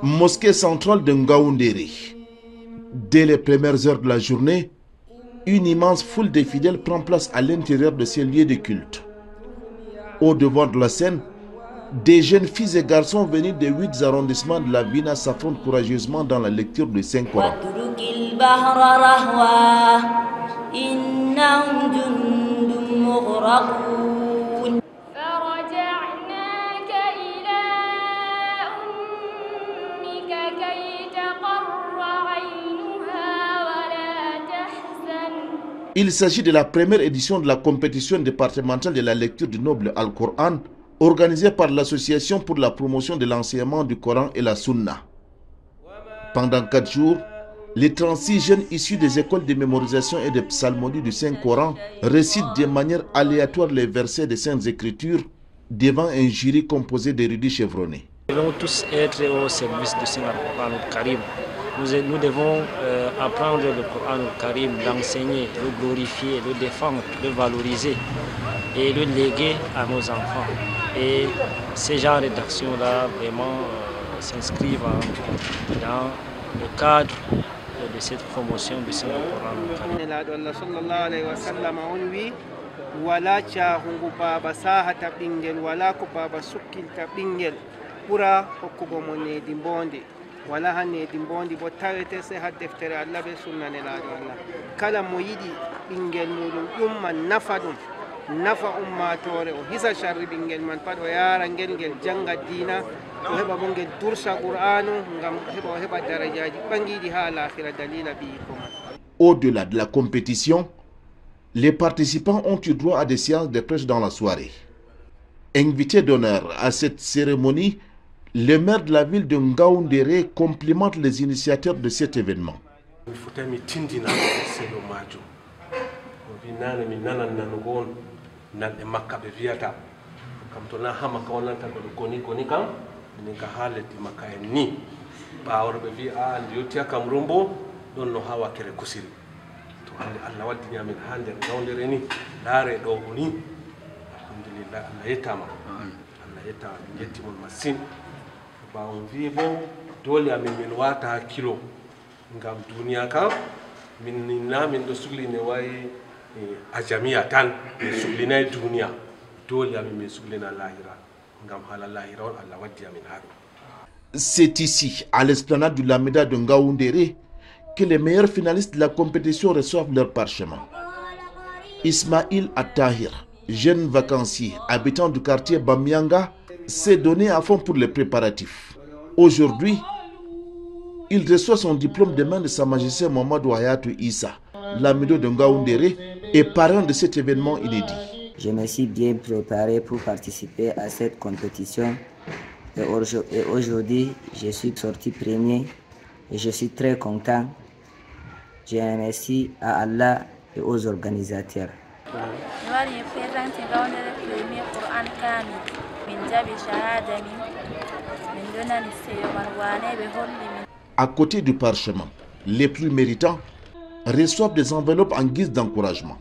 Mosquée centrale de Ngaoundéré. Dès les premières heures de la journée, une immense foule de fidèles prend place à l'intérieur de ces lieux de culte. Au devant de la scène, des jeunes filles et garçons venus des 8 arrondissements de la Vina s'affrontent courageusement dans la lecture du Saint-Coran. Il s'agit de la première édition de la compétition départementale de la lecture du noble Al-Coran, organisée par l'Association pour la promotion de l'enseignement du Coran et la Sunna. Pendant 4 jours, les 36 jeunes issus des écoles de mémorisation et de psalmodie du Saint-Coran récitent de manière aléatoire les versets des Saintes Écritures devant un jury composé d'érudits chevronnés. Nous devons tous être au service du Saint-Coran al-Karim. Nous devons apprendre le Coran al-Karim, l'enseigner, le glorifier, le défendre, le valoriser et le léguer à nos enfants. Et ces genres d'actions-là vraiment s'inscrivent dans le cadre de cette promotion du Saint-Coran al-Karim. wala hanne dimbondi bo tawete se ha deftere Allah be sunna nelaɗo Allah kala mo yiɗi ɓinguel muɗum ƴumma nafa ɗum nafa ummatore o hisa sharri ɓinguel man pat o yara ngel janga dina o heɓa bo ngel dursa qur'anu ngam heɓa o heɓa darajaji ɓangiɗi ha l'akhira dalila ɓiyiko man. Au-delà de la compétition, les participants ont eu droit à des séances de prêche dans la soirée. Invité d'honneur à cette cérémonie, le maire de la ville de Ngaoundéré complimente les initiateurs de cet événement. on vit bon dole amin min wata hakkilo ngam duniya kam min do sugline way a jamiya tan min suglinay duniya dole amin min suglina lahira ngam hala lahira on Allah waddi amin haɗo. C'est ici, à l'esplanade du Lameda de Ngaoundéré, que les meilleurs finalistes de la compétition reçoivent leur parchemin. Ismail Attahir, jeune vacancier habitant du quartier Bamianga, s'est donné à fond pour les préparatifs. Aujourd'hui, il reçoit son diplôme de main de Sa Majesté Mohamedou Hayatou Issa, l'amido de Ngaoundéré, et parrain de cet événement inédit. Je me suis bien préparé pour participer à cette compétition et aujourd'hui, je suis sorti premier et je suis très content. Je remercie à Allah et aux organisateurs. À côté du parchemin, les plus méritants reçoivent des enveloppes en guise d'encouragement.